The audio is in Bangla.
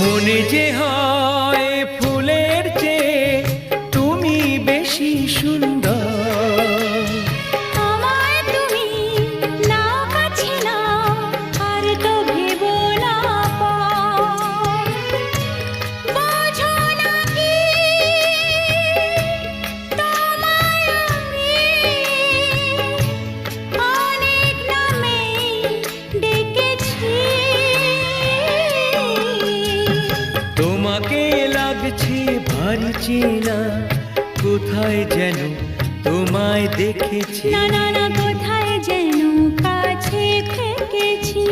মনে যে হয় ফুলের চেয়ে তুমি বেশি সুন্দর। আমায় তুমি নাও কাছে নাও, আর তো ভেবো না পর। বোঝো না কি তোমায় আমি অনেক নামেই ডেকেছি। তোমাকে লাগছে ভারী চেনা, কোথায় যেন তোমায় দেখেছি। না না না, কোথায় যেন কাছে থেকেছি।